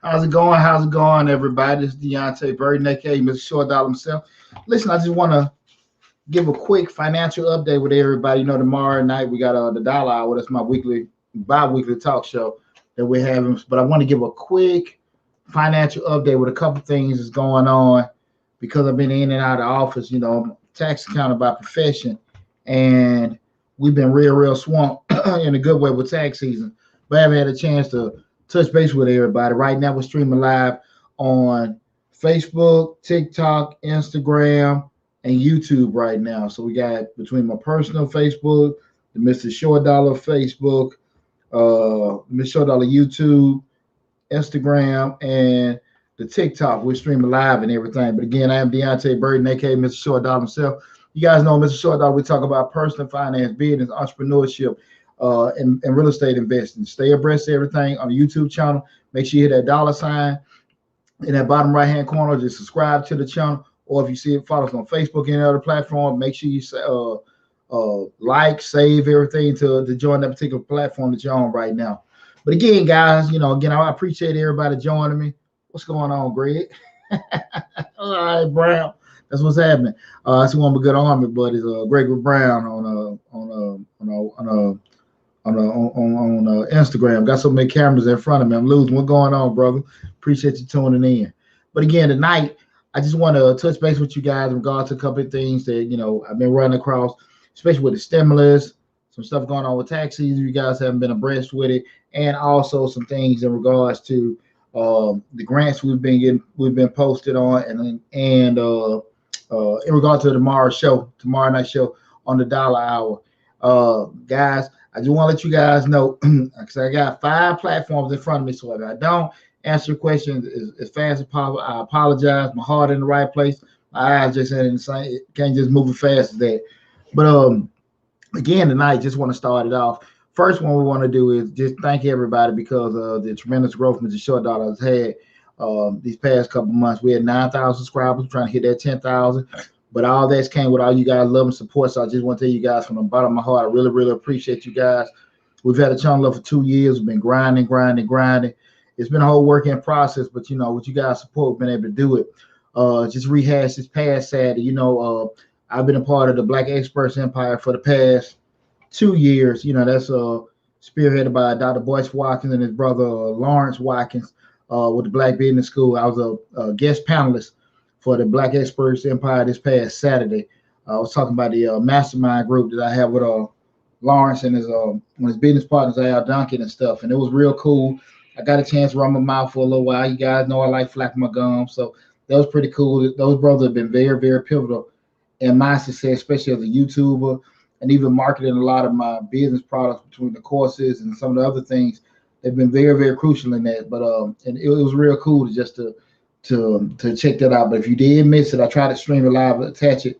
How's it going? How's it going, everybody? This is Deonte Burden, aka Mr. Short Dollar himself. Listen, I just want to give a quick financial update with everybody. You know, tomorrow night we got the Dollar Hour. That's my bi-weekly talk show that we're having. But I want to give a quick financial update with a couple things that's going on because I've been in and out of the office. You know, I'm tax accountant by profession, and we've been real swamped in a good way with tax season. But I haven't had a chance to touch base with everybody. Right now, we're streaming live on Facebook, TikTok, Instagram, and YouTube right now. So we got between my personal Facebook, the Mr. Short Dollar Facebook, Mr. Short Dollar YouTube, Instagram, and the TikTok. We're streaming live and everything. But again, I am Deonte Burden, aka Mr. Short Dollar himself. You guys know Mr. Short Dollar. We talk about personal finance, business, entrepreneurship, and real estate investing. Stay abreast of everything on the YouTube channel. Make sure you hit that dollar sign in that bottom right hand corner. Just subscribe to the channel, or if you see it, follow us on Facebook and any other platform. Make sure you like, save everything to join that particular platform that you're on right now. But again, guys, I appreciate everybody joining me. What's going on, Greg? All right, Brown. That's what's happening. That's one of my good Army buddies, Gregory Brown on Instagram. Got so many cameras in front of me. I'm losing. What's going on, brother? Appreciate you tuning in. But again, tonight, I just want to touch base with you guys in regards to a couple of things that, I've been running across, especially with the stimulus, some stuff going on with tax season. You guys haven't been abreast with it. And also some things in regards to the grants we've been posted on, and in regard to tomorrow night show on the Dollar Hour. Guys, I just want to let you guys know, because I got 5 platforms in front of me, so if I don't answer your questions as fast as possible, I apologize. My heart in the right place. My eyes just ain't insane. Can't just move as fast as that. But again tonight, just want to start it off. First one we want to do is just thank everybody because of the tremendous growth Mr. Short Dollar has had these past couple months. We had 9,000 subscribers, trying to hit that 10,000. But all that's came with all you guys love and support. So I just want to tell you guys from the bottom of my heart, I really, really appreciate you guys. We've had a channel up for 2 years. We've been grinding, grinding, grinding. It's been a whole working process, but you know, with you guys' support, we've been able to do it. Just rehash this past Saturday. I've been a part of the Black Experts Empire for the past 2 years. You know, that's spearheaded by Dr. Boyce Watkins and his brother Lawrence Watkins with the Black Business School. I was a guest panelist for the Black Experts Empire this past Saturday. I was talking about the mastermind group that I have with Lawrence and his business partners, Al Duncan and stuff, and it was real cool. I got a chance to run my mouth for a little while. You guys know I like flapping my gums, so that was pretty cool. Those brothers have been very, very pivotal in my success, especially as a YouTuber, and even marketing a lot of my business products between the courses and some of the other things. They've been very, very crucial in that. But and it was real cool to just to check that out. But if you did miss it, I tried to stream it live, attach it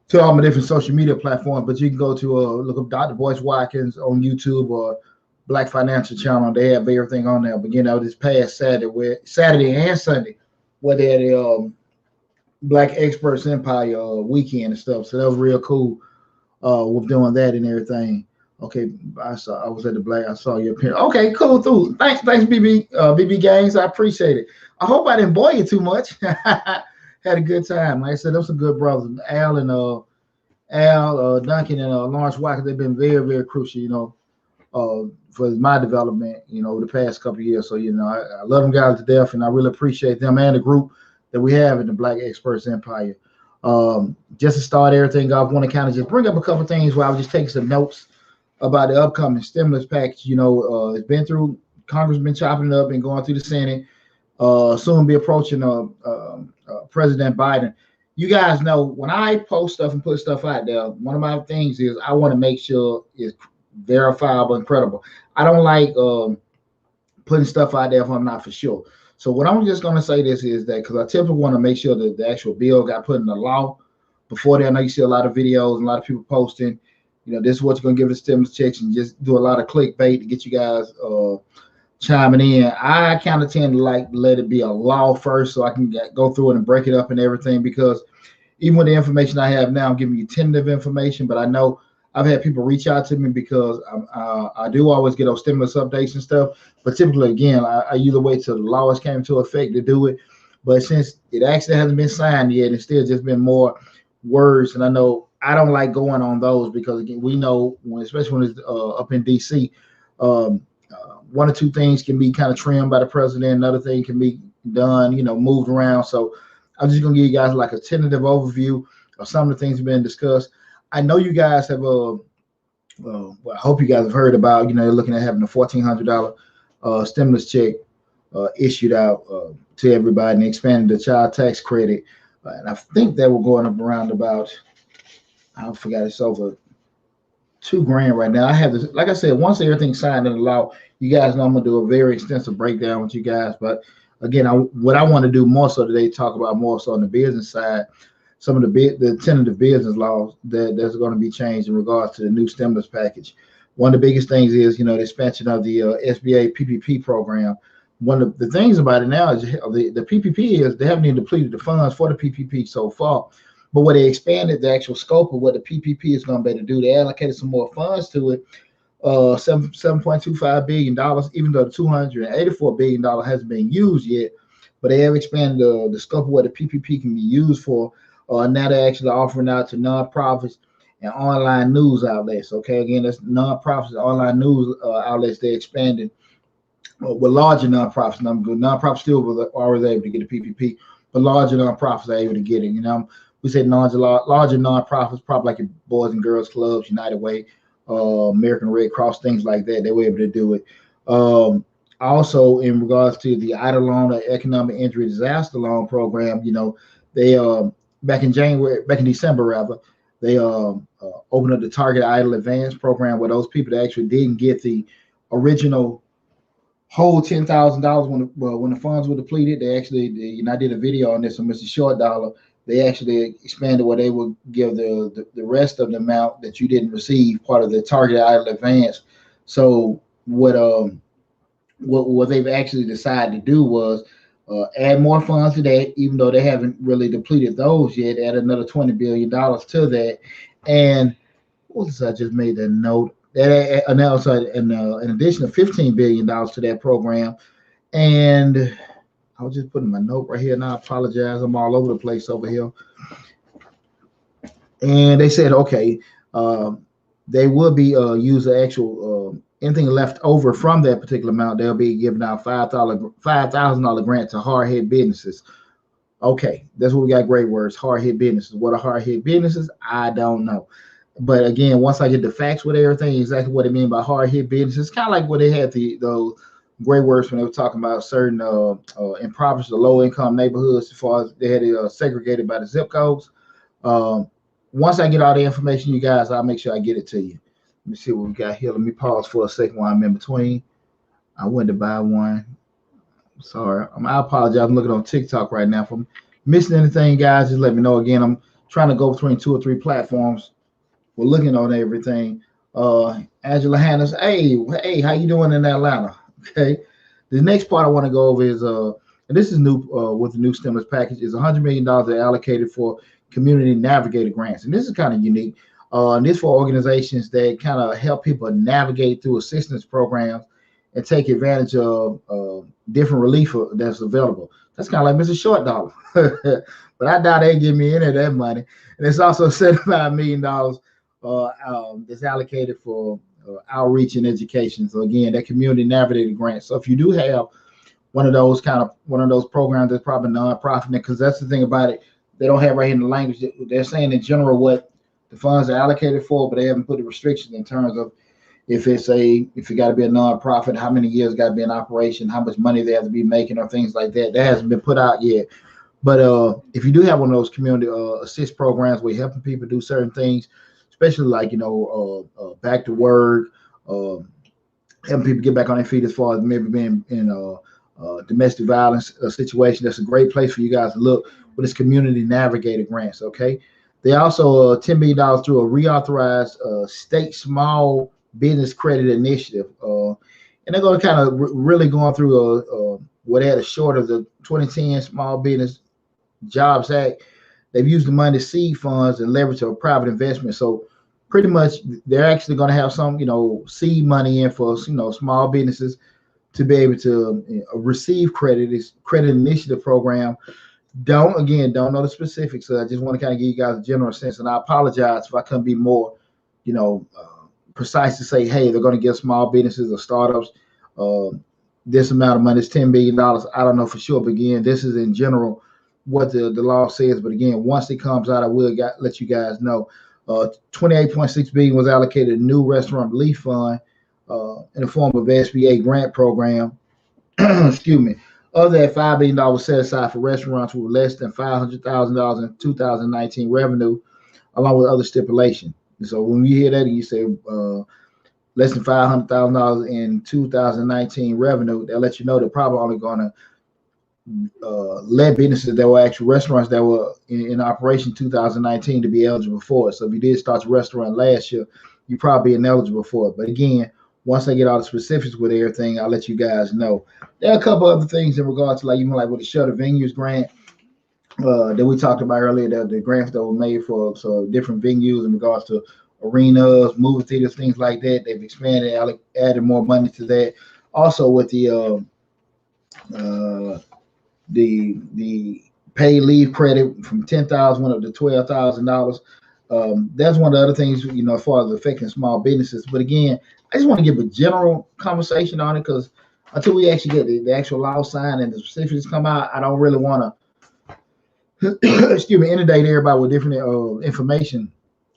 to all my different social media platforms. But you can go to look up Dr. Boyce Watkins on YouTube or Black Financial Channel. They have everything on there. But this past Saturday and Sunday, where they had the Black Experts Empire weekend and stuff. So that was real cool with doing that and everything. Okay, I was at the Black. I saw your appearance. Okay, cool. Thanks, BB Games. I appreciate it. I hope I didn't bore you too much. Had a good time. Like I said, those some good brothers. Al Duncan and Lawrence Watkins. They've been very, very crucial. For my development. The past couple of years. So I love them guys to death, and I really appreciate them and the group that we have in the Black Experts Empire. Just to start everything off, I want to kind of just bring up a couple of things where I was just taking some notes about the upcoming stimulus package. It's been through Congress, been chopping it up and going through the Senate. Soon be approaching President Biden. You guys know when I post stuff and put stuff out there, one of my things is I want to make sure it's verifiable and credible. I don't like putting stuff out there if I'm not for sure. So what I'm just going to say this is that because I typically want to make sure that the actual bill got put in the law before that. I know you see a lot of videos and a lot of people posting, this is what's going to give the stimulus checks and just do a lot of clickbait to get you guys chiming in. I kind of tend to let it be a law first so I can go through it and break it up and everything, because even with the information I have now, I'm giving you tentative information, but I know I've had people reach out to me because I do always get those stimulus updates and stuff. But typically, again, I usually wait till the laws came into effect to do it. But since it actually hasn't been signed yet, it's still just been more words. And I know I don't like going on those because, again, we know, especially when it's up in D.C., one or two things can be kind of trimmed by the president. Another thing can be done, moved around. So I'm just going to give you guys like a tentative overview of some of the things that have been discussed. I know you guys have I hope you guys have heard about, they're looking at having a $1,400 stimulus check issued out to everybody and expanding the child tax credit. And I think that we're going up around about, I forgot, it's over $2,000 right now. I have this, like I said, once everything's signed into law, you guys know I'm gonna do a very extensive breakdown with you guys. But again, what I want to do more so today, talk about more so on the business side, some of the tentative business laws that's going to be changed in regards to the new stimulus package. One of the biggest things is, the expansion of the SBA PPP program. One of the things about it now is the PPP is they haven't even depleted the funds for the PPP so far. But when they expanded the actual scope of what the PPP is going to be able to do, they allocated some more funds to it, $7.25 billion, even though the $284 billion hasn't been used yet. But they have expanded the scope of what the PPP can be used for. Now they're actually offering out to nonprofits and online news outlets. Okay, again, that's nonprofits and online news outlets. They're expanding with larger nonprofits. Nonprofits still were always able to get a PPP, but larger nonprofits are able to get it. We say larger nonprofits, probably like your Boys and Girls Clubs, United Way, American Red Cross, things like that. They were able to do it. Also, in regards to the EIDL loan or economic injury disaster loan program, they back in December rather, they opened up the Target EIDL Advance program where those people that actually didn't get the original whole $10,000 when the funds were depleted. They actually, I did a video on this with Mr. Short Dollar, they actually expanded where they would give the rest of the amount that you didn't receive part of the target idle advance. So what they've actually decided to do was add more funds to that, even though they haven't really depleted those yet. Add another $20 billion to that, and what was I just made that note that announced an additional $15 billion to that program. And I was just putting my note right here, and I apologize. I'm all over the place over here. And they said, okay, uh, they will be use the actual anything left over from that particular amount. They'll be giving out $5,000 grant to hard hit businesses. Okay, that's what we got. Great words, hard hit businesses. What are hard hit businesses? I don't know. But again, once I get the facts with everything, exactly what they mean by hard hit businesses, kind of like what they had those great words when they were talking about certain impoverished or low income neighborhoods, as far as they had it segregated by the zip codes. Um, Once I get all the information, you guys, I'll make sure I get it to you. Let me see what we got here. Let me pause for a second while I'm in between. I went to buy one. Sorry, I apologize. I'm looking on TikTok right now. If I'm missing anything, guys, just let me know. Again, I'm trying to go between 2 or 3 platforms. We're looking on everything. Angela Hannes, hey, how you doing in Atlanta? Okay. The next part I want to go over is and this is new with the new stimulus package, is $100 million allocated for community navigator grants, and this is kind of unique. And this for organizations that kind of help people navigate through assistance programs and take advantage of different relief that's available. That's kind of like Mr. Short Dollar, but I doubt they give me any of that money. And it's also $75 million that's allocated for outreach and education. So again, that community navigator grant. So if you do have one of those programs that's probably nonprofit, because that's the thing about it, they don't have right here in the language. They're saying in general what the funds are allocated for, but they haven't put the restrictions in terms of if it got to be a nonprofit, how many years got to be in operation, how much money they have to be making, or things like that. That hasn't been put out yet. But if you do have one of those community assist programs where you're helping people do certain things, especially like back to work, helping people get back on their feet as far as maybe being in domestic violence situation, that's a great place for you guys to look with this community navigator grants. Okay, they also $10 million through a reauthorized state small business credit initiative, and they're going to kind of really going through what they had a short of the 2010 Small Business Jobs Act. They've used the money to seed funds and leverage a private investment. So pretty much they're actually going to have some, seed money in for, small businesses to be able to receive credit. This credit initiative program. Don't know the specifics. So I just want to kind of give you guys a general sense. And I apologize if I couldn't be more, precise to say, hey, they're going to give small businesses or startups this amount of money. It's $10 billion. I don't know for sure. But again, this is in general what the law says. But again, once it comes out, I will let you guys know. $28.6 billion was allocated to new restaurant relief fund in the form of SBA grant program. Excuse me. Of that, $5 billion was set aside for restaurants with less than $500,000 in 2019 revenue, along with other stipulations. So when you hear that and you say less than $500,000 in 2019 revenue, they'll let you know they're probably only going to let businesses that were actual restaurants that were in operation 2019 to be eligible for it. So if you did start your restaurant last year, you probably ineligible for it. But again, once I get all the specifics with everything, I'll let you guys know. There are a couple other things in regards to like with the Shutter Venues grant that we talked about earlier, that the grants that were made for different venues in regards to arenas, movie theaters, things like that. They've expanded, added more money to that. Also with the paid leave credit from $10,000 went up to $12,000. That's one of the other things, as far as affecting small businesses. But again, I just want to give a general conversation on it, because until we actually get the actual law signed and the specifics come out, I don't really want to, inundate everybody with different information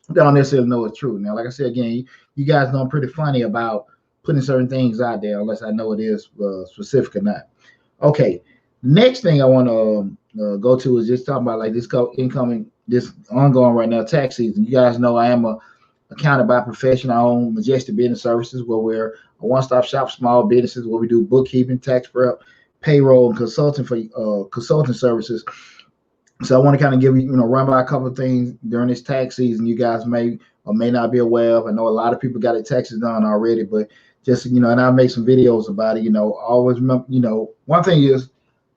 that I don't necessarily know is true. Now, like I said, again, you guys know I'm pretty funny about putting certain things out there unless I know it is specific or not. Okay, next thing I want to go to is just talking about like this ongoing right now tax season. You guys know I am a accountant by profession. I own Majestic Business Services, where we're a one-stop shop for small businesses, where we do bookkeeping, tax prep, payroll, and consulting services So I want to kind of give you, run by a couple of things during this tax season you guys may or may not be aware of. I know a lot of people got their taxes done already, but just, and I'll make some videos about it. Always remember, one thing is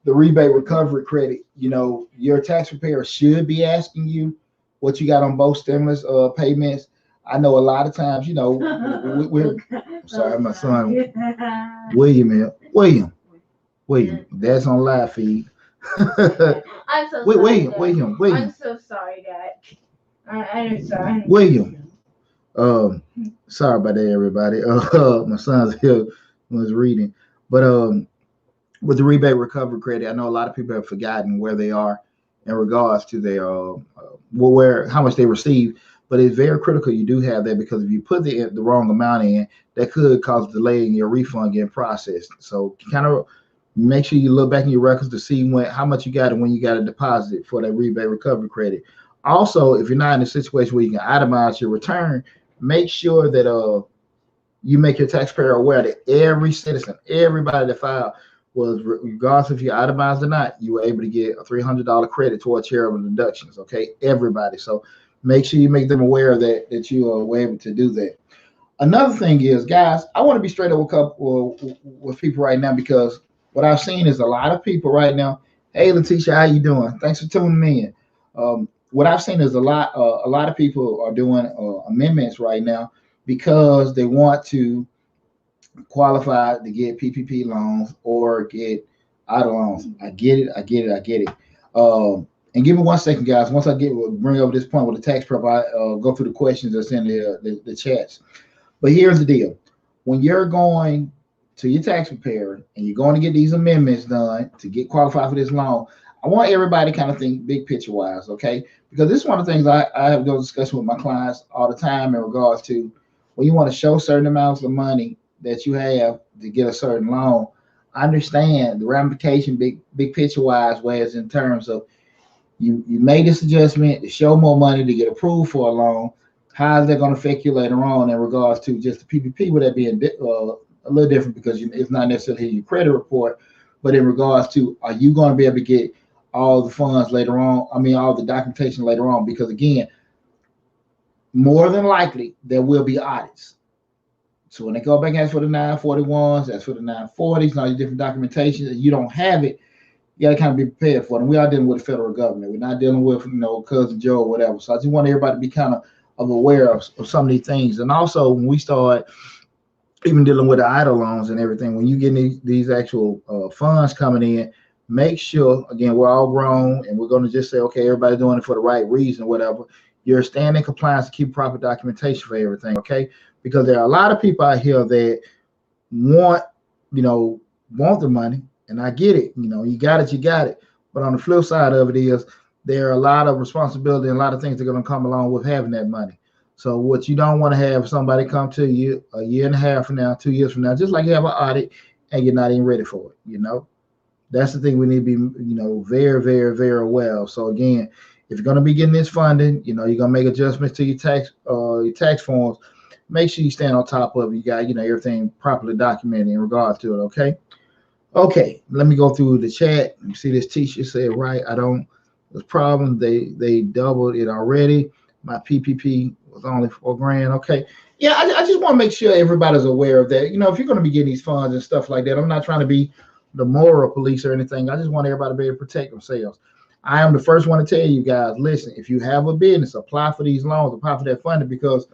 the rebate recovery credit. Your tax preparer should be asking you what you got on both stimulus payments. I know a lot of times, we're sorry, my son, William, that's on live feed. I'm so sorry. William. I'm so sorry, Dad. I'm sorry. William. Sorry about that, everybody. My son's here was reading, but with the rebate recovery credit, I know a lot of people have forgotten where they are in regards to their where how much they receive. But it's very critical you do have that, because if you put the wrong amount in, that could cause a delay in your refund getting processed. So kind of make sure you look back in your records to see how much you got and when you got a deposit for that rebate recovery credit. Also, if you're not in a situation where you can itemize your return, make sure that you make your taxpayer aware that every citizen, everybody that filed, was, regardless if you itemized or not, you were able to get a $300 credit towards charitable deductions. Okay, everybody. So make sure you make them aware of that you are able to do that. Another thing is, guys, I want to be straight up with people right now, because what I've seen is a lot of people right now. Hey, Letitia, how you doing? Thanks for tuning in. What I've seen is a lot of people are doing amendments right now because they want to qualify to get PPP loans or get auto loans. I get it. And give me 1 second, guys. Once I bring over this point with the tax prep, I go through the questions that's in the chats. But here's the deal: when you're going to your tax preparer and you're going to get these amendments done to get qualified for this loan, I want everybody to kind of think big picture wise, okay? Because this is one of the things I have those discussions with my clients all the time in regards to when you want to show certain amounts of money that you have to get a certain loan. I understand the ramification big picture wise, whereas in terms of you made this adjustment to show more money to get approved for a loan. How is that going to affect you later on in regards to just the PPP? With that being a little different, because it's not necessarily your credit report, but in regards to, are you going to be able to get all the funds later on? I mean, all the documentation later on, because again, more than likely there will be audits. So when they go back and ask for the 941s, ask for the 940s, all these different documentation, and you don't have it, you got to kind of be prepared for them. We are dealing with the federal government. We're not dealing with, Cousin Joe or whatever. So I just want everybody to be kind of aware of some of these things. And also, when we start even dealing with the idle loans and everything, when you get these actual funds coming in, make sure, again, we're all grown and we're going to just say, okay, everybody's doing it for the right reason, whatever. You're staying in compliance to keep proper documentation for everything, okay? Because there are a lot of people out here that want the money. And I get it, you got it. But on the flip side of it is there are a lot of responsibility and a lot of things that are going to come along with having that money. So what you don't want to have somebody come to you a year and a half from now, 2 years from now, just like you have an audit and you're not even ready for it, That's the thing we need to be, very, very, very aware of. So again, if you're going to be getting this funding, you're going to make adjustments to your tax forms. Make sure you stand on top of it. You got, everything properly documented in regard to it, okay? Okay, let me go through the chat. You see this teacher said, right, there's problems. They doubled it already. My PPP was only $4,000. Okay. Yeah, I just want to make sure everybody's aware of that. If you're going to be getting these funds and stuff like that, I'm not trying to be the moral police or anything. I just want everybody to be able to protect themselves. I am the first one to tell you guys, listen, if you have a business, apply for these loans, apply for that funding, because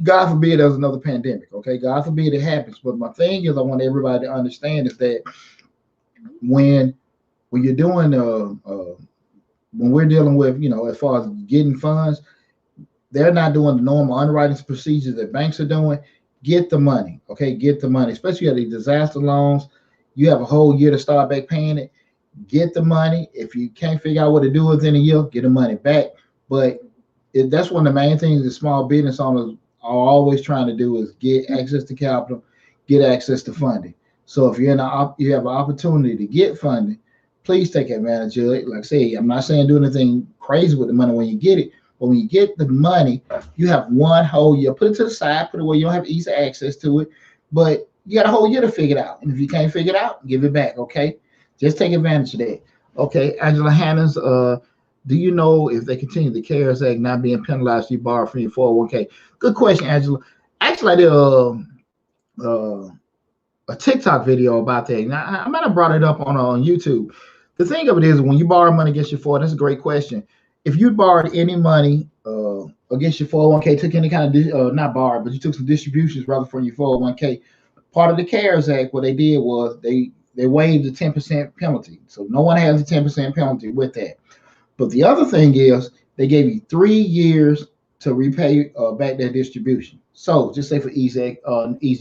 God forbid there's another pandemic, okay? God forbid it happens. But my thing is, I want everybody to understand is that when you're doing, when we're dealing with, as far as getting funds, they're not doing the normal underwriting procedures that banks are doing. Get the money, okay? Get the money, especially at these disaster loans. You have a whole year to start back paying it. Get the money. If you can't figure out what to do within a year, get the money back. But that's one of the main things that small business owners are always trying to do is get access to capital, get access to funding. So if you have an opportunity to get funding, please take advantage of it. Like I say, I'm not saying do anything crazy with the money when you get it, but when you get the money, you have one whole year. Put it to the side, put it where you don't have easy access to it, but you got a whole year to figure it out. And if you can't figure it out, give it back, okay? Just take advantage of that. Okay, Angela Hannons, do you know if they continue the CARES Act not being penalized if you borrow from your 401k? Good question, Angela. Actually, I did uh, a TikTok video about that. Now, I might have brought it up on YouTube. The thing of it is, when you borrow money against your 401k, that's a great question. If you borrowed any money against your 401k, took any kind of, not borrowed, but you took some distributions rather from your 401k, part of the CARES Act, what they did was they waived the 10% penalty. So no one has a 10% penalty with that. But the other thing is they gave you 3 years to repay back that distribution. So just say for easy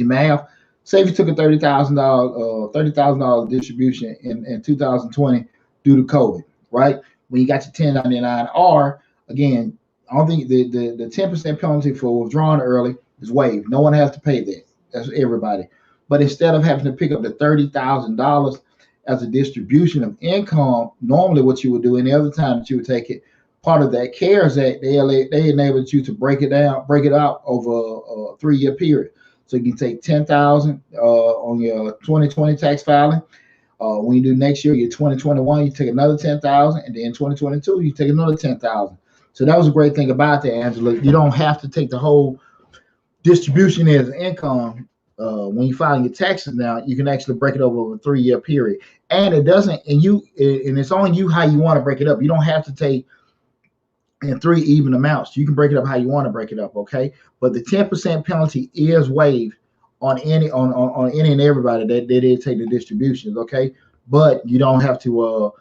math, say if you took a $30,000 distribution in 2020 due to COVID, right? When you got your 1099-R, again, I don't think the 10% penalty for withdrawing early is waived. No one has to pay that. That's everybody. But instead of having to pick up the $30,000 as a distribution of income, normally what you would do any other time that you would take it, part of that CARES Act, they enabled you to break it out over a 3-year period. So you can take 10,000 on your 2020 tax filing. When you do next year, your 2021, you take another 10,000, and then 2022, you take another 10,000. So that was a great thing about that, Angela. You don't have to take the whole distribution as income. When you file your taxes now, you can actually break it over a 3-year period, and it doesn't. And it's on you how you want to break it up. You don't have to take in 3 even amounts. You can break it up how you want to break it up. Okay, but the 10% penalty is waived on any and everybody that did take the distributions. Okay, but you don't have to.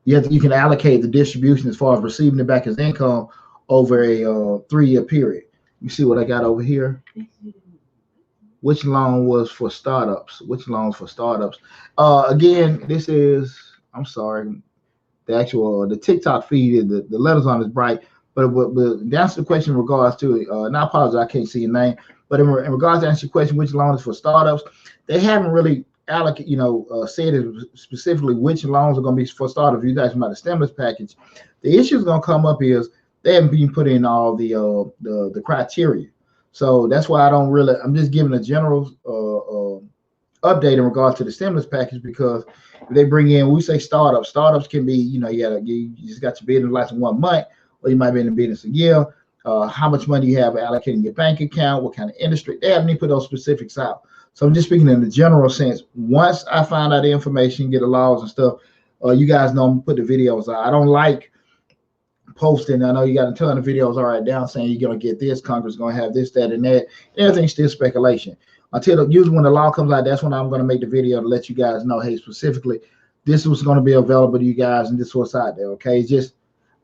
You can allocate the distribution as far as receiving it back as income over a 3-year period. You see what I got over here? Which loan was for startups? Which loans for startups? Again, this is, I'm sorry, the TikTok feed, the letters on is bright, but to answer the question in regards to it, and I apologize, I can't see your name, but in regards to answer your question, which loan is for startups, they haven't really said it specifically which loans are going to be for startups. You guys about the stimulus package. The issue is going to come up is they haven't been put in all the criteria. So that's why I'm just giving a general update in regards to the stimulus package, because if they bring in, we say startups can be, you just got your business license 1 month, or you might be in the business a year, how much money you have allocated in your bank account, what kind of industry. They haven't even put those specifics out. So I'm just speaking in the general sense. Once I find out the information, get the laws and stuff, you guys know I'm gonna put the videos out. I don't like posting. I know you got a ton of videos already down saying you're going to get this, Congress is going to have this, that, and that. Everything's still speculation. Usually when the law comes out, that's when I'm going to make the video to let you guys know, hey, specifically, this was going to be available to you guys, and this is what's out there. Okay,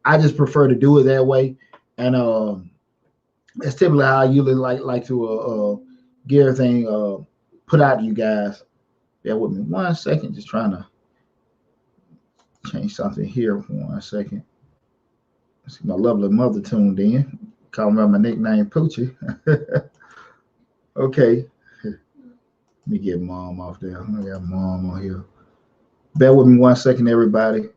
I just prefer to do it that way, and that's typically how I usually like to get everything put out to you guys. Bear with me 1 second, just trying to change something here for 1 second. See my lovely mother tuned in. Call me my nickname Poochie. Okay. Let me get mom off there. I got mom on here. Bear with me 1 second, everybody.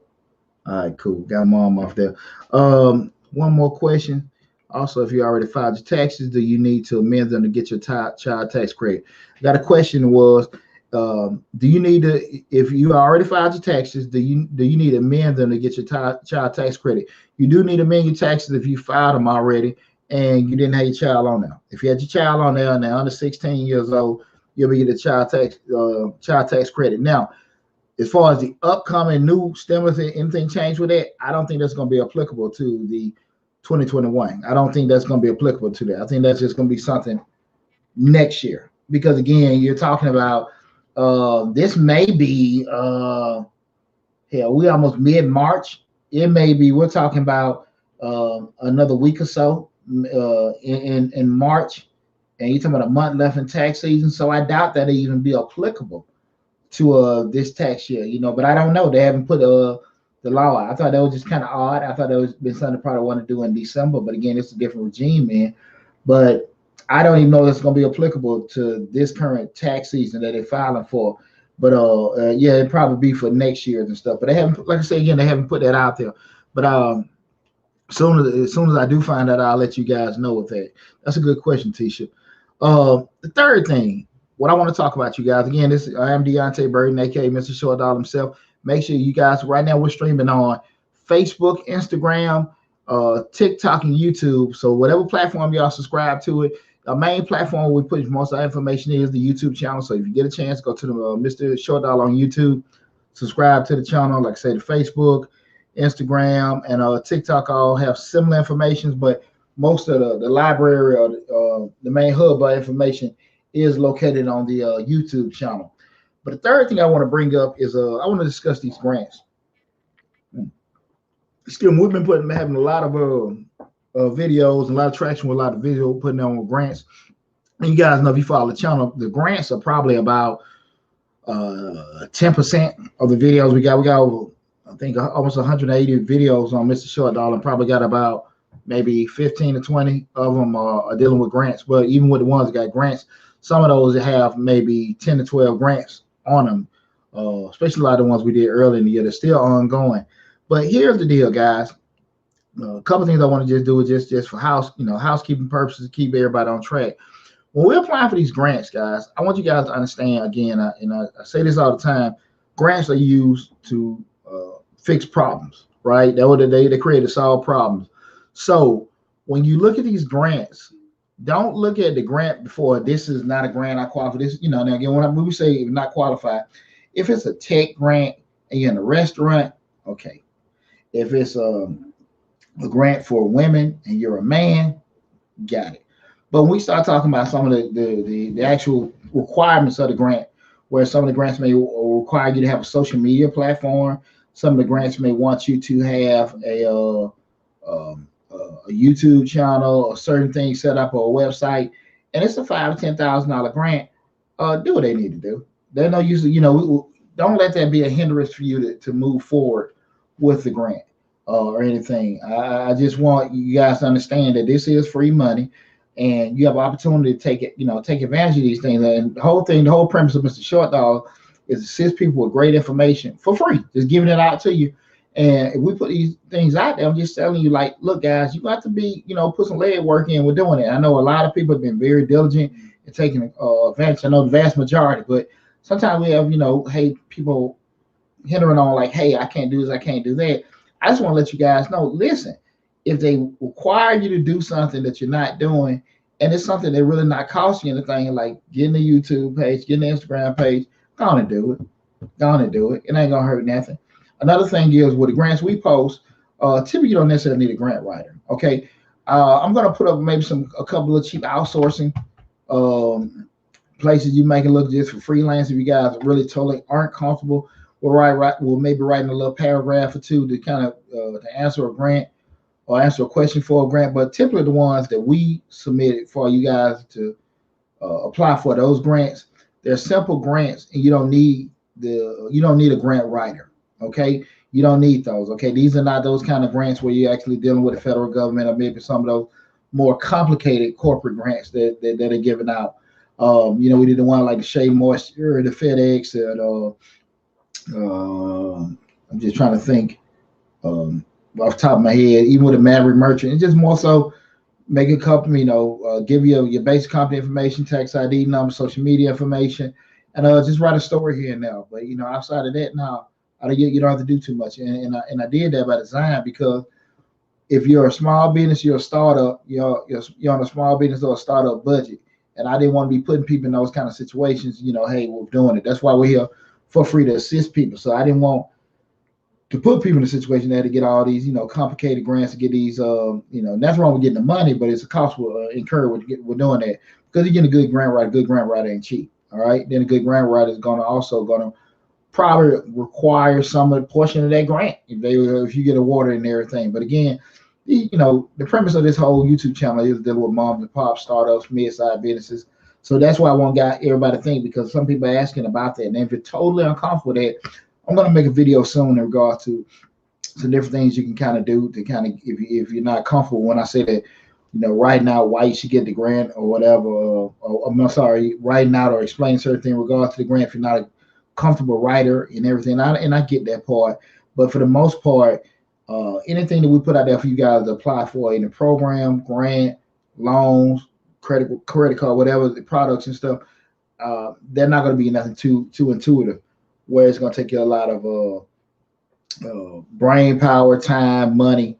All right, cool. Got mom off there. One more question. Also, if you already filed your taxes, do you need to amend them to get your child tax credit? Got a question was, do you need to, if you already filed your taxes, do you need to amend them to get your child tax credit? You do need to amend your taxes if you filed them already and you didn't have your child on there. If you had your child on there and they're under 16 years old, you'll be getting a child tax credit. Now, as far as the upcoming new stimulus, anything change with that, I don't think that's going to be applicable to the 2021. I don't think that's going to be applicable to that. I think that's just going to be something next year, because again, you're talking about this may be we almost mid-March. It may be, we're talking about another week or so in March, and you're talking about a month left in tax season. So I doubt that it even be applicable to this tax year, but I don't know. They haven't put the law out. I thought that was just kind of odd. I thought that was been something they probably want to do in December, but again, it's a different regime, man. But I don't even know if it's going to be applicable to this current tax season that they're filing for. But yeah, it'd probably be for next year and stuff. But they haven't, like I say again, they haven't put that out there. But as soon as I do find out, I'll let you guys know with that. That's a good question, Tisha. The third thing, what I want to talk about, you guys, again, I am Deonte Burden, aka Mr. Short Dollar himself. Make sure you guys, right now we're streaming on Facebook, Instagram, TikTok, and YouTube. So whatever platform y'all subscribe to it, the main platform we put most of our information is the YouTube channel. So if you get a chance, go to the Mr. Short Dollar on YouTube, subscribe to the channel. Like I say, the Facebook, Instagram, and TikTok all have similar information, but most of the library or the main hub of information is located on the YouTube channel. But the third thing I want to bring up is I want to discuss these grants. Excuse me, we've been having a lot of videos and a lot of traction with a lot of video putting on grants. And you guys know, if you follow the channel, the grants are probably about 10% of the videos we got. We got over, I think, almost 180 videos on Mr. Short Dollar, and probably got about maybe 15 to 20 of them are dealing with grants. But even with the ones that got grants, some of those have maybe 10 to 12 grants on them, especially a lot of the ones we did early in the year. They're still ongoing. But here's the deal, guys. A couple things I want to just do is just for housekeeping purposes to keep everybody on track. When we're applying for these grants, guys, I want you guys to understand again, I say this all the time, grants are used to fix problems, right? They create to solve problems. So when you look at these grants, don't look at the grant before this is not a grant I qualify. This, now again, when we say not qualified, if it's a tech grant and you're in a restaurant, okay. If it's a grant for women and you're a man, got it. But when we start talking about some of the actual requirements of the grant, where some of the grants may require you to have a social media platform, some of the grants may want you to have a YouTube channel or certain things set up or a website, and it's a $5,000 to $10,000 grant. Do what they need to do. They're no use. Don't let that be a hindrance for you to move forward with the grant or anything. I just want you guys to understand that this is free money, and you have an opportunity to take advantage of these things. And the whole premise of Mr. Short Dollar is to assist people with great information for free, just giving it out to you. And if we put these things out there, I'm just telling you, like, look, guys, you got to be, put some leg work in with doing it. I know a lot of people have been very diligent in taking advantage. I know the vast majority, but sometimes we have, hey, people hindering on like, hey, I can't do this, I can't do that. I just want to let you guys know, listen, if they require you to do something that you're not doing, and it's something that really not costing you anything, like getting a YouTube page, getting an Instagram page, go on and do it. Go on and do it. It ain't gonna hurt nothing. Another thing is with the grants we post, typically you don't necessarily need a grant writer. Okay. I'm gonna put up maybe a couple of cheap outsourcing places you make it look just for freelance. If you guys really totally aren't comfortable, we'll maybe writing a little paragraph or two to kind of to answer a grant or answer a question for a grant. But typically the ones that we submitted for you guys to apply for those grants, they're simple grants, and you don't need a grant writer. Okay, you don't need those. Okay, these are not those kind of grants where you're actually dealing with the federal government or maybe some of those more complicated corporate grants that are given out. We did the one like the Shea Moisture, the FedEx, and I'm just trying to think off the top of my head, even with a Maverick Merchant. It's just more so make a company, give you your basic company information, tax ID number, social media information, and just write a story here and there. But outside of that, now you don't have to do too much. And I did that by design, because if you're a small business, you're a startup, you're on a small business or a startup budget. And I didn't want to be putting people in those kind of situations, hey, we're doing it. That's why we're here for free to assist people. So I didn't want to put people in a situation there to get all these, complicated grants to get these, that's wrong with getting the money, but it's a cost we'll incur with doing that, because you're getting a good grant writer ain't cheap. All right. Then a good grant writer is going to probably require some of the portion of that grant if you get awarded and everything. But again, the premise of this whole YouTube channel is dealing with moms and pops, startups, mid-sized businesses. So that's why I want everybody to think, because some people are asking about that. And if you're totally uncomfortable with that, I'm going to make a video soon in regards to some different things you can kind of do to kind of, if you're not comfortable when I say that, writing out why you should get the grant or whatever, writing out or explaining certain things in regards to the grant if you're not a comfortable writer and everything. And I get that part. But for the most part, anything that we put out there for you guys to apply for in the program, grant, loans, credit card, whatever, the products and stuff, they're not going to be nothing too intuitive, where it's going to take you a lot of brain power, time, money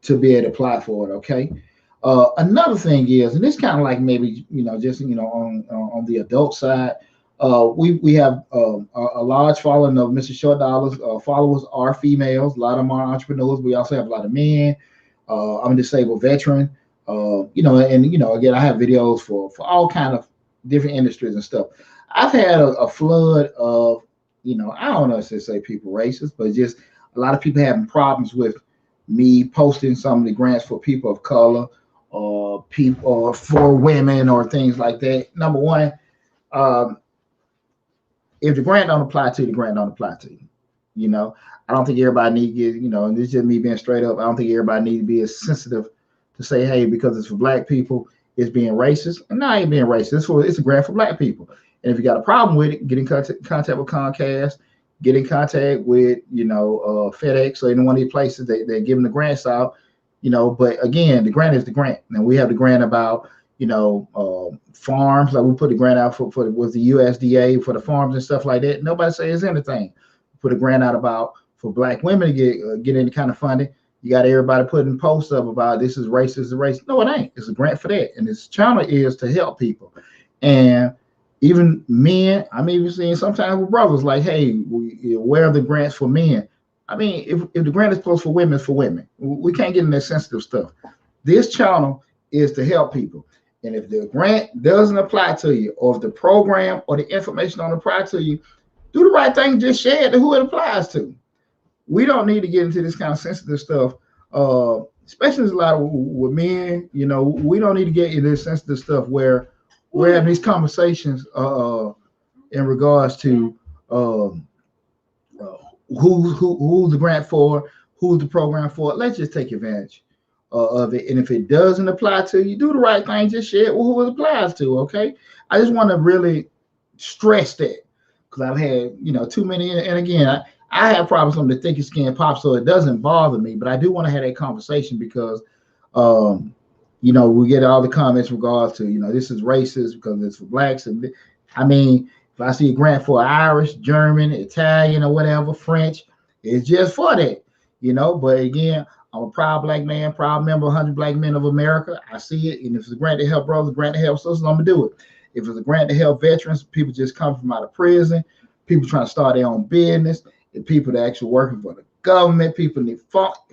to be able to apply for it. Okay. Another thing is, and this kind of like maybe just on the adult side, we have a large following of Mr. Short Dollars. Followers are females. A lot of them are entrepreneurs. We also have a lot of men. I'm a disabled veteran. And again, I have videos for all kind of different industries and stuff. I've had a flood of, I don't know if to say people racist, but just a lot of people having problems with me posting some of the grants for people of color or people or for women or things like that. Number one, um, if the grant don't apply to you, the grant don't apply to you. You know, I don't think everybody need to get, and this is just me being straight up. I don't think everybody need to be as sensitive to say, hey, because it's for black people, it's being racist. And no, I ain't being racist. It's a grant for black people. And if you got a problem with it, get in contact with Comcast, get in contact with, FedEx or any one of these places they're giving the grants out, but again, the grant is the grant. And we have the grant about, farms, like we put the grant out for with the USDA for the farms and stuff like that. Nobody says anything. Put a grant out about for black women to get any kind of funding. You got everybody putting posts up about this is racist. No, it ain't. It's a grant for that. And this channel is to help people. And even men, I'm even seeing sometimes with brothers like, hey, where are the grants for men? I mean, if the grant is closed for women, it's for women. We can't get in that sensitive stuff. This channel is to help people. And if the grant doesn't apply to you, or if the program or the information don't apply to you, do the right thing, just share it to who it applies to. We don't need to get into this kind of sensitive stuff, especially a lot of with men. We don't need to get into this sensitive stuff where we're having these conversations in regards to who's the grant for, who's the program for. Let's just take advantage of it. And if it doesn't apply to you, do the right thing. Just share it with who it applies to. Okay. I just want to really stress that because I've had, too many. And again, I have problems on the thickest skin pop, so it doesn't bother me. But I do want to have that conversation because, we get all the comments in regards to, this is racist because it's for blacks. And I mean, if I see a grant for Irish, German, Italian, or whatever, French, it's just for that, But again, I'm a proud black man, proud member of 100 Black Men of America. I see it. And if it's a grant to help brothers, grant to help sisters, I'm going to do it. If it's a grant to help veterans, people just come from out of prison, people trying to start their own business, and people that actually working for the government, people need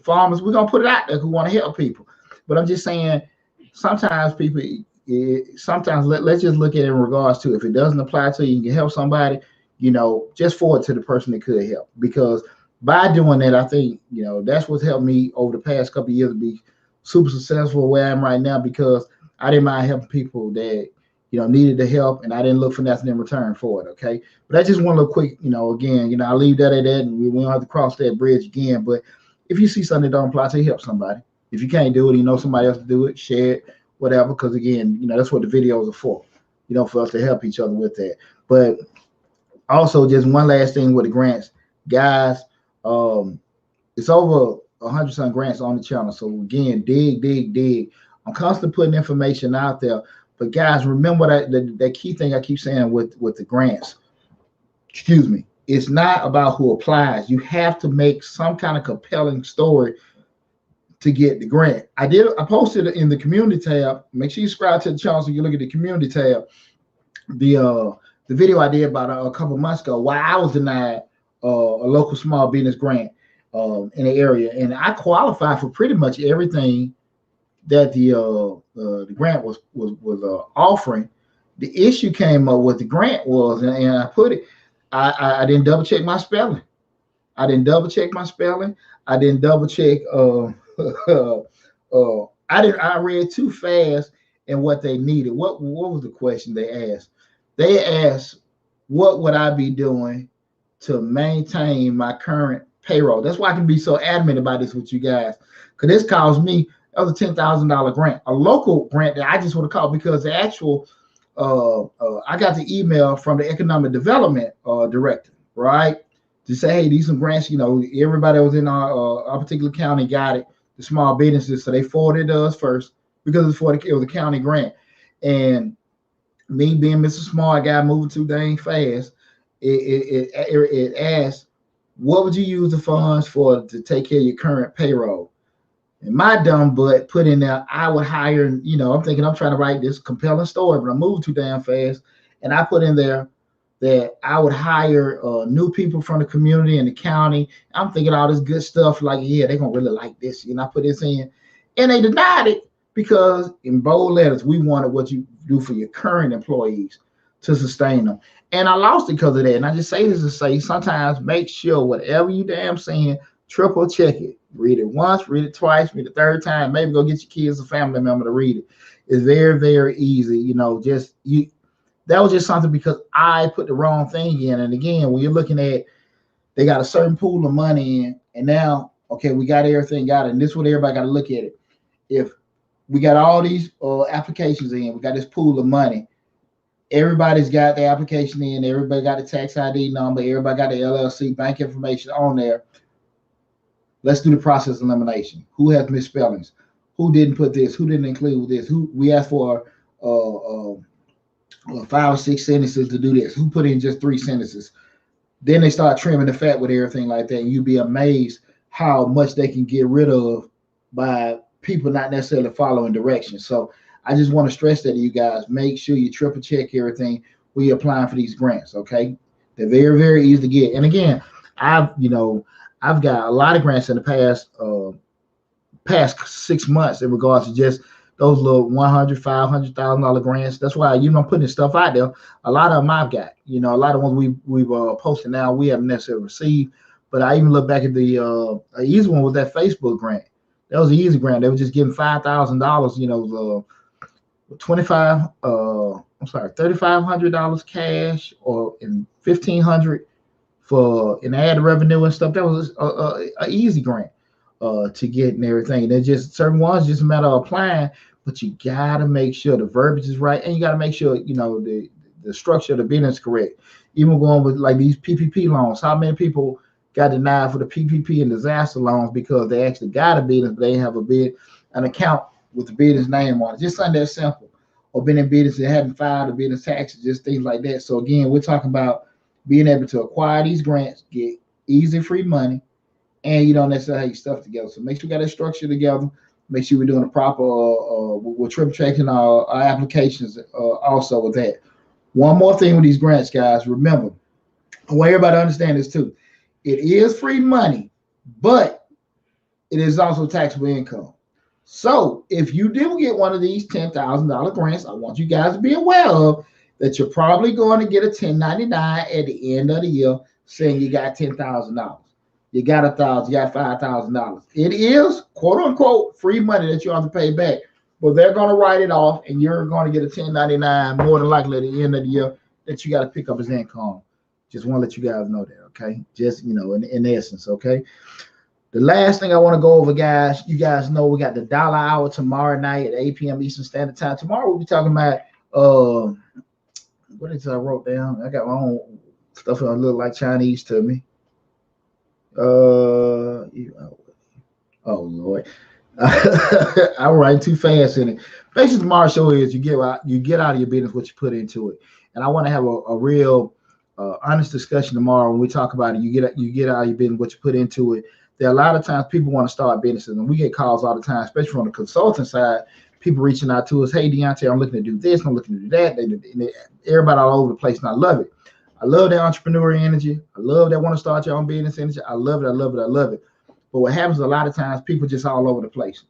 farmers, we're going to put it out there who want to help people. But I'm just saying, sometimes people, let's just look at it in regards to if it doesn't apply to you, you can help somebody, just forward to the person that could help. Because by doing that, I think, that's what's helped me over the past couple of years to be super successful where I am right now, because I didn't mind helping people that, needed the help, and I didn't look for nothing in return for it. Okay. But that's just one little quick, again, I'll leave that at that, and we don't have to cross that bridge again. But if you see something that don't apply to you, help somebody. If you can't do it, somebody else to do it, share it, whatever. Because again, that's what the videos are for, for us to help each other with that. But also, just one last thing with the grants, guys, it's over 100 some grants on the channel. So again, dig. I'm constantly putting information out there. But guys, remember that key thing I keep saying with the grants. Excuse me. It's not about who applies. You have to make some kind of compelling story to get the grant. I posted it in the community tab. Make sure you subscribe to the channel so you look at the community tab. The video I did about a couple months ago, why I was denied a local small business grant in the area, and I qualified for pretty much everything that the grant was offering. The issue came up with the grant was, and I put it, I didn't double check my spelling. I didn't double check. I read too fast and what they needed. What was the question they asked? They asked, what would I be doing to maintain my current payroll? That's why I can be so adamant about this with you guys, because this caused me, that was a $10,000 grant, a local grant that I just would have called, because the actual, I got the email from the economic development director, right, to say, hey, these some grants, everybody that was in our particular county got it, the small businesses, so they forwarded it to us first because it was a county grant. And me being Mr. Smart guy moving too dang fast, it asked, What would you use the funds for to take care of your current payroll? And my dumb butt put in there, I would hire, I'm thinking I'm trying to write this compelling story, but I moved too damn fast. And I put in there that I would hire new people from the community and the county. I'm thinking all this good stuff, like, yeah, they're going to really like this. I put this in. And they denied it because in bold letters, we wanted what you do for your current employees to sustain them. And I lost it because of that. And I just say this to say, sometimes make sure whatever you damn saying, triple check it. Read it once, read it twice, read it third time. Maybe go get your kids or family member to read it. It's very, very easy. Just you. That was just something because I put the wrong thing in. And again, when you're looking at, they got a certain pool of money in, and now, okay, we got everything got it. And this is what everybody got to look at it. If we got all these applications in, we got this pool of money. Everybody's got the application in. Everybody got the tax ID number. Everybody got the LLC bank information on there. Let's do the process elimination. Who has misspellings? Who didn't put this? Who didn't include this? Who we asked for 5 or 6 sentences to do this? Who put in just 3 sentences? Then they start trimming the fat with everything like that. And you'd be amazed how much they can get rid of by people not necessarily following directions. So I just want to stress that to you guys. Make sure you triple check everything when you're applying for these grants. Okay, they're very, very easy to get. And again, I've got a lot of grants in the past 6 months in regards to just those little $100,000, $500,000 grants. That's why I'm putting this stuff out there. A lot of them I've got. A lot of ones we've posted now we haven't necessarily received. But I even look back at the easy one with that Facebook grant. That was an easy grant. They were just giving $5,000. $3,500 cash, or in $1,500 for an ad revenue and stuff. That was a easy grant to get and everything. There's just certain ones, just a matter of applying, but you gotta make sure the verbiage is right, and you gotta make sure the structure of the business is correct. Even going with like these PPP loans, how many people got denied for the PPP and disaster loans because they actually got a business, but they have an account with the business name on it. Just something that simple. Or been in business that haven't filed the business taxes, just things like that. So again, we're talking about being able to acquire these grants, get easy free money, and you don't necessarily have your stuff together. So make sure we got that structure together. Make sure we're doing the proper, we're triple checking our applications also with that. One more thing with these grants, guys. Remember, I want everybody to understand this too. It is free money, but it is also taxable income. So if you do get one of these $10,000 grants, I want you guys to be aware of that you're probably going to get a 1099 at the end of the year saying you got $10,000. You got $1,000, you got $5,000. It is quote unquote free money that you have to pay back, but they're going to write it off and you're going to get a 1099 more than likely at the end of the year that you got to pick up as income. Just want to let you guys know that, okay? Just, in essence, okay? The last thing I want to go over, guys, you guys know we got the dollar hour tomorrow night at 8 p.m. Eastern Standard Time. Tomorrow we'll be talking about what is it I wrote down? I got my own stuff that look like Chinese to me. Oh Lord. I'm writing too fast in it. Basically, tomorrow's show is you get out of your business what you put into it. And I want to have a real honest discussion tomorrow when we talk about it. You get out of your business what you put into it. There are a lot of times people want to start businesses, and we get calls all the time, especially from the consulting side. People reaching out to us, hey, Deonte, I'm looking to do this, I'm looking to do that. Everybody all over the place, and I love it. I love that entrepreneurial energy. I love that want to start your own business energy. I love it, I love it, I love it. But what happens a lot of times, people just all over the place.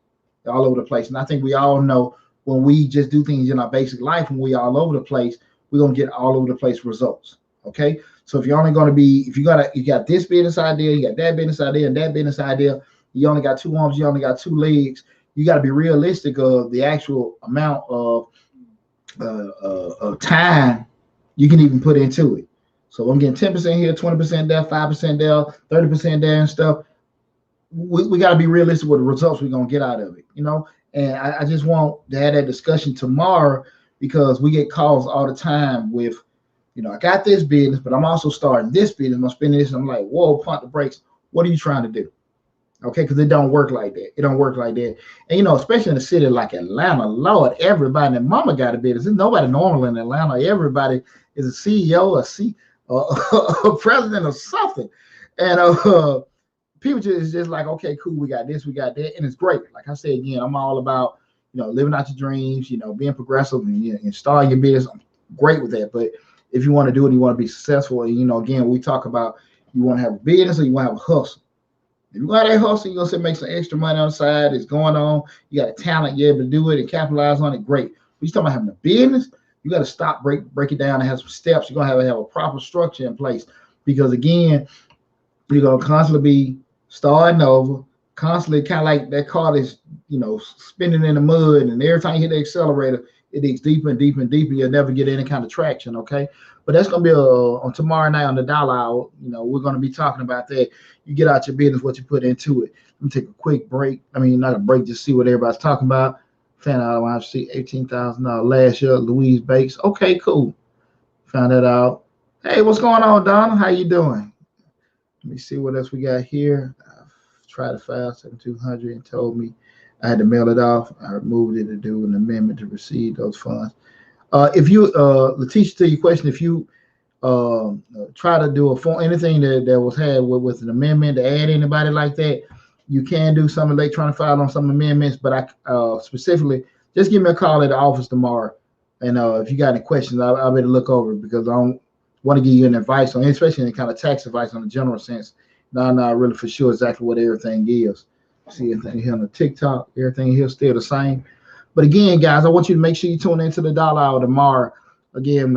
They're all over the place. And I think we all know when we just do things in our basic life, when we all over the place, we're going to get all over the place results, okay? So if you're only going to be, if you got this business idea, you got that business idea and that business idea, you only got 2 arms, you only got 2 legs, you got to be realistic of the actual amount of time you can even put into it. So I'm getting 10% here, 20% there, 5% there, 30% there and stuff. We got to be realistic with the results we're going to get out of it, And I just want to have that discussion tomorrow because we get calls all the time with, I got this business, but I'm also starting this business. I'm spending this. And I'm like, whoa, pump the brakes. What are you trying to do? Okay, because it don't work like that. It don't work like that. And, especially in a city like Atlanta, Lord, everybody and mama got a business. There's nobody normal in Atlanta. Everybody is a CEO, a president or something. And people just like, okay, cool, we got this, we got that, and it's great. Like I said again, I'm all about living out your dreams, being progressive and starting your business. I'm great with that. But if you want to do it, you want to be successful, and again, we talk about you want to have a business or you want to have a hustle. If you got that hustle, you're gonna make some extra money on the side. It's going on. You got a talent, you're able to do it and capitalize on it. Great. But you talking about having a business, you got to stop, break it down, and have some steps. You're gonna have a proper structure in place because again, you're gonna constantly be starting over, constantly kind of like that car that's spinning in the mud, and every time you hit the accelerator, it digs deeper and deeper and deeper. You'll never get any kind of traction. Okay, but that's gonna be on tomorrow night on the dollar hour. We're gonna be talking about that. You get out your business, what you put into it. Let me take a quick break. I mean, not a break, just see what everybody's talking about. Fan out, I want to see $18,000 last year. Louise Bakes. Okay, cool. Found that out. Hey, what's going on, Donna? How you doing? Let me see what else we got here. I tried to file 7200 and told me I had to mail it off. I removed it to do an amendment to receive those funds. If you, Letitia, to your question, if you try to do a form, anything that was had with an amendment to add anybody like that, you can do some electronic file on some amendments. But I specifically just give me a call at the office tomorrow, and if you got any questions, I'll be able to look over it because I don't want to give you an advice on, especially any kind of tax advice on the general sense. Now, I'm not really for sure exactly what everything is. See anything here on the TikTok, everything here still the same. But again, guys, I want you to make sure you tune into the dollar hour tomorrow. Again,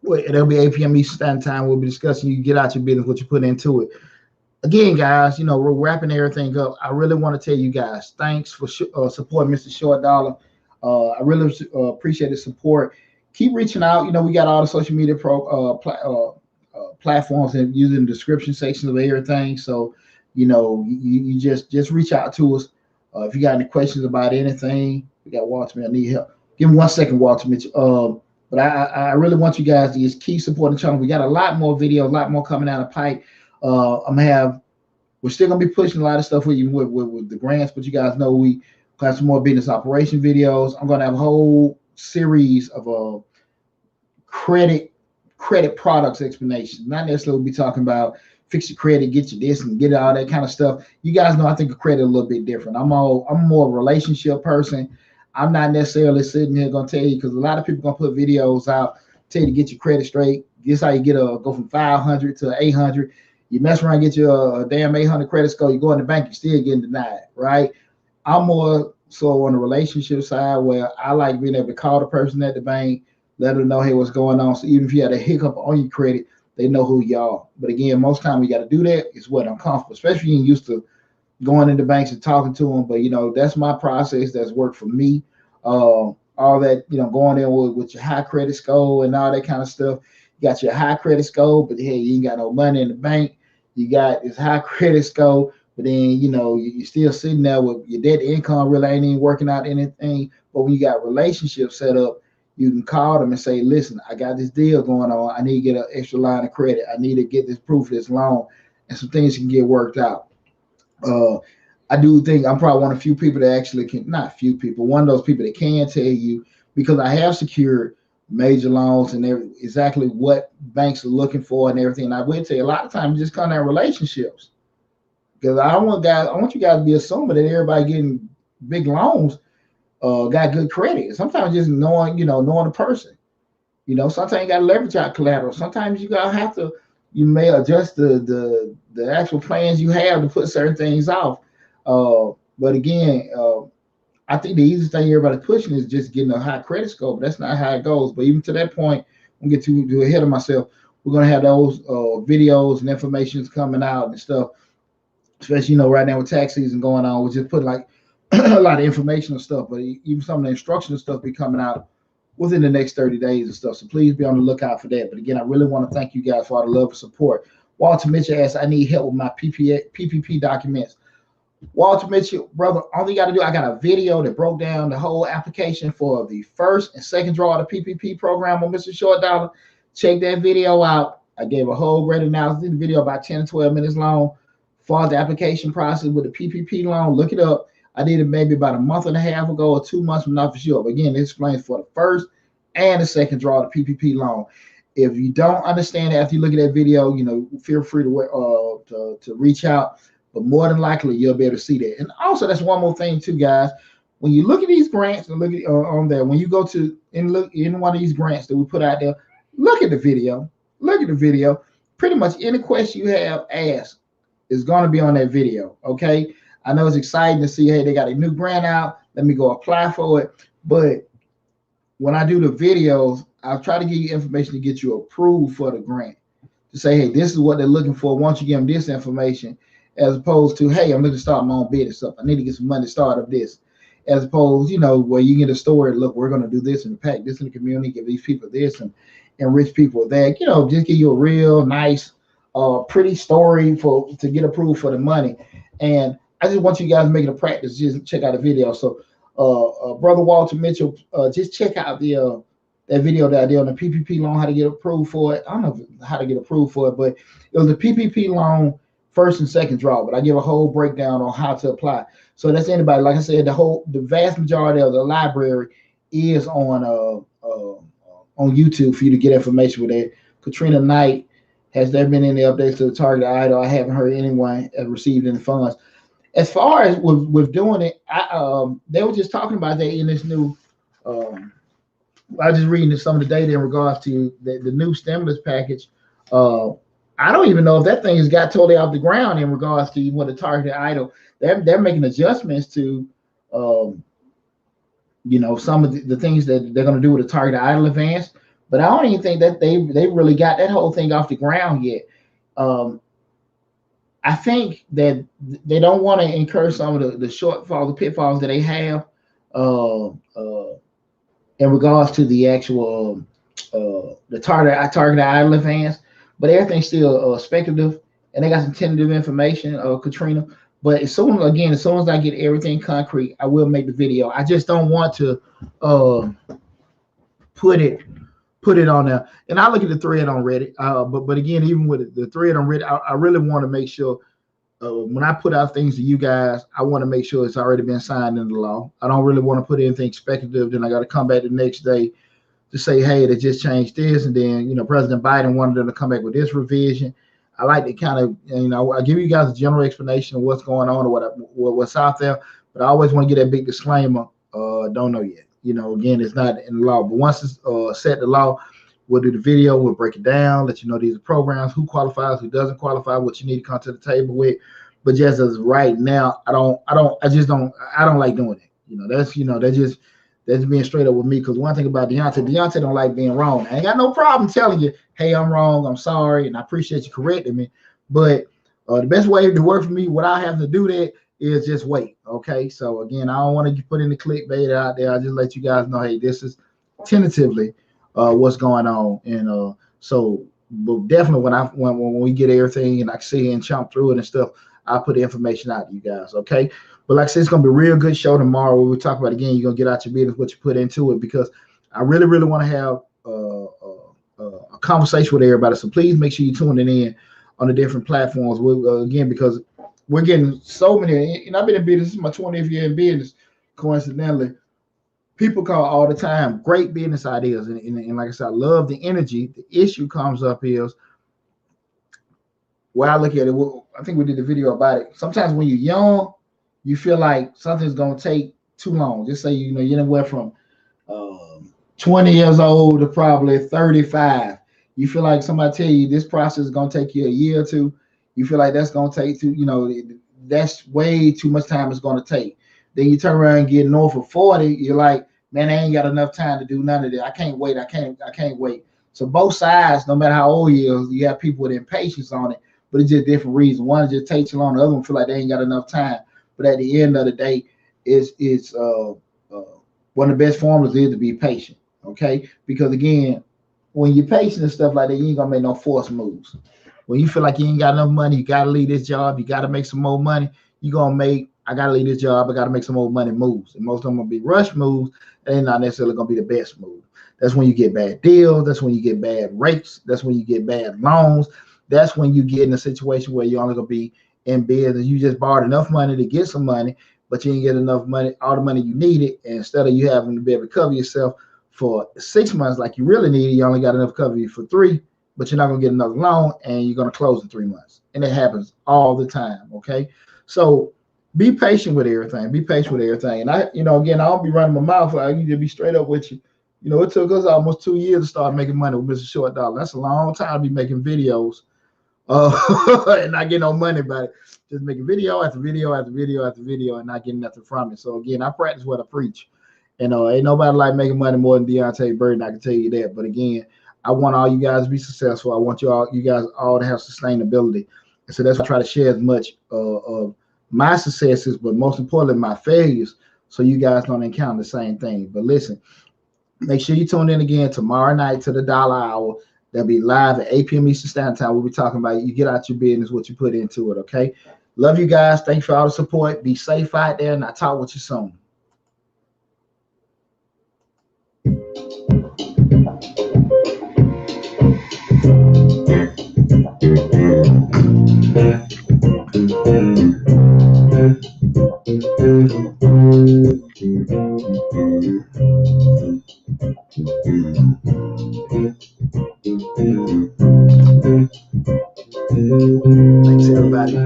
it'll be 8 p.m. Eastern Standard Time. We'll be discussing you get out your business, what you put into it. Again, guys, we're wrapping everything up. I really want to tell you guys, thanks for supporting Mr. Short Dollar. I really appreciate the support. Keep reaching out. We got all the social media platforms and using the description sections of everything. So, you just reach out to us. If you got any questions about anything, we got Walter. I need help. Give me 1 second, Walter Mitch. But I really want you guys to just keep supporting the channel. We got a lot more videos, a lot more coming out of pipe. We're still gonna be pushing a lot of stuff with you with the grants, but you guys know we got some more business operation videos. I'm gonna have a whole series of credit products explanations. Not necessarily we'll be talking about fix your credit, get you this and get all that kind of stuff. You guys know I think of credit a little bit different. I'm more a relationship person. I'm not necessarily sitting here gonna tell you because a lot of people gonna put videos out, tell you to get your credit straight. This how you go from 500 to 800. You mess around, get your damn 800 credit score. You go in the bank, you're still getting denied, right? I'm more so on the relationship side where I like being able to call the person at the bank, let them know, hey, what's going on. So even if you had a hiccup on your credit, they know who you are. But again, most time we got to do that. It's what I'm comfortable, especially if you're used to going into banks and talking to them. But that's my process. That's worked for me. All that going in with your high credit score and all that kind of stuff. You got your high credit score, but hey, you ain't got no money in the bank. You got this high credit score, but then you're still sitting there with your debt to income really ain't even working out anything. But when you got relationships set up, you can call them and say, listen, I got this deal going on. I need to get an extra line of credit. I need to get this proof of this loan, and some things can get worked out. I do think I'm probably one of the few people that actually can, not few people, one of those people that can tell you, because I have secured major loans and exactly what banks are looking for and everything. And I will tell you, a lot of times just come down relationships. Because I want you guys to be assuming that everybody getting big loans got good credit. Sometimes just knowing the person. Sometimes you got to leverage out collateral. Sometimes you may adjust the actual plans you have to put certain things off. But again, I think the easiest thing everybody's pushing is just getting a high credit score, but that's not how it goes. But even to that point, I'm get too ahead of myself. We're gonna have those videos and informations coming out and stuff, especially right now with tax season going on. We just put like a lot of informational stuff, but even some of the instructional stuff be coming out within the next 30 days and stuff. So please be on the lookout for that. But again, I really want to thank you guys for all the love and support. Walter Mitchell asks, I need help with my PPP documents. Walter Mitchell, brother, all you got to do, I got a video that broke down the whole application for the first and second draw of the PPP program on Mr. Short Dollar. Check that video out. I gave a whole great analysis. The video about 10 to 12 minutes long for the application process with the PPP loan. Look it up. I did it maybe about a month and a half ago or 2 months, I'm not for sure. But again, it explains for the first and the second draw of the PPP loan. If you don't understand it after you look at that video, feel free to reach out. But more than likely, you'll be able to see that. And also, that's one more thing too, guys. When you look at these grants and look at on there, when you go to and look in one of these grants that we put out there, look at the video. Look at the video. Pretty much any question you have, ask is going to be on that video. Okay. I know it's exciting to see, hey, they got a new grant out. Let me go apply for it. But when I do the videos, I'll try to give you information to get you approved for the grant. To say, hey, this is what they're looking for. Once you give them this information, as opposed to, hey, I'm looking to start my own business up. I need to get some money to start up this. As opposed, where you get a story, look, we're going to do this and pack this in the community, give these people this and rich people that, just give you a real nice, pretty story to get approved for the money. And I just want you guys to make it a practice. Just check out the video. So, Brother Walter Mitchell, just check out the that video that I did on the PPP loan, how to get approved for it. I don't know how to get approved for it, but it was a PPP loan first and second draw. But I give a whole breakdown on how to apply. So that's anybody. Like I said, the vast majority of the library is on YouTube for you to get information with that. Katrina Knight, has there been any updates to the target idol? I haven't heard anyone have received any funds. As far as with doing it, they were just talking about that in this new. I was just reading some of the data in regards to the new stimulus package. I don't even know if that thing has got totally off the ground in regards to what the targeted idol. They're making adjustments to, some of the things that they're going to do with the targeted idol advance. But I don't even think that they really got that whole thing off the ground yet. I think that they don't want to incur some of the shortfalls, the pitfalls that they have in regards to the actual the targeted idol advance. But everything's still speculative, and they got some tentative information, Katrina. But as soon as I get everything concrete, I will make the video. I just don't want to put it on there. And I look at the thread on Reddit. But again, even with the thread on Reddit, I really want to make sure when I put out things to you guys, I want to make sure it's already been signed into law. I don't really want to put anything speculative. Then I got to come back the next day to say, hey, they just changed this, and then President Biden wanted them to come back with this revision. I like to kind of I give you guys a general explanation of what's going on or what's out there, but I always want to get that big disclaimer. Don't know yet. Again, it's not in the law, but once it's set the law, we'll do the video, we'll break it down, let you know these are programs, who qualifies, who doesn't qualify, what you need to come to the table with. But just as right now, I don't like doing it. That's being straight up with me, because one thing about Deonte don't like being wrong. I ain't got no problem telling you, hey, I'm wrong, I'm sorry, and I appreciate you correcting me. But the best way to work for me without having to do that is just wait. Okay. So again, I don't want to put any clickbait out there. I just let you guys know, hey, this is tentatively what's going on. And but definitely when we get everything and I see and chomp through it and stuff, I'll put the information out to you guys. Okay. But like I said, it's gonna be a real good show tomorrow where we'll talk about again, you're gonna get out your business, what you put into it, because I really, really want to have a conversation with everybody. So please make sure you're tuning in on the different platforms. Again, because we're getting so many, I've been in business, this is my 20th year in business, coincidentally. People call all the time, great business ideas. And like I said, I love the energy. The issue comes up is, where I look at it, I think we did a video about it. Sometimes when you're young, you feel like something's going to take too long. Just say, you're anywhere from 20 years old to probably 35. You feel like somebody tell you this process is going to take you a year or two. You feel like that's going to take that's way too much time it's going to take. Then you turn around and get north of 40. You're like, man, I ain't got enough time to do none of that. I can't wait. I can't wait. So both sides, no matter how old you have people with impatience on it, but it's just different reasons. One just takes too long. The other one feel like they ain't got enough time. But at the end of the day, it's one of the best formulas is to be patient. Okay, because again, when you're patient and stuff like that, you ain't gonna make no forced moves. When you feel like you ain't got enough money, you gotta leave this job, you gotta make some more money. You gonna make, I gotta leave this job, I gotta make some more money moves. And most of them gonna be rush moves, and they're not necessarily gonna be the best move. That's when you get bad deals. That's when you get bad rates. That's when you get bad loans. That's when you get in a situation where you're only gonna be in business. You just borrowed enough money to get some money, but you didn't get enough money, all the money you needed. And instead of you having to be able to cover yourself for 6 months like you really need it. You only got enough cover you for 3, but you're not going to get another loan, and you're going to close in 3 months. And it happens all the time, okay? So be patient with everything. Be patient with everything. And I, again, I don't be running my mouth. I need to be straight up with you. It took us almost 2 years to start making money with Mr. Short Dollar. That's a long time to be making videos and not getting no money about it. Just making video after video after video after video and not getting nothing from it. So again, I practice what I preach. Ain't nobody like making money more than Deonte Burden. I can tell you that. But again, I want all you guys to be successful. I want you guys all to have sustainability. And so that's why I try to share as much of my successes, but most importantly, my failures, so you guys don't encounter the same thing. But listen, make sure you tune in again tomorrow night to the Dollar Hour. They'll be live at 8 p.m. Eastern Standard Time. We'll be talking about you get out your business, what you put into it, okay? Love you guys. Thanks for all the support. Be safe out there, and I'll talk with you soon. Thanks, everybody.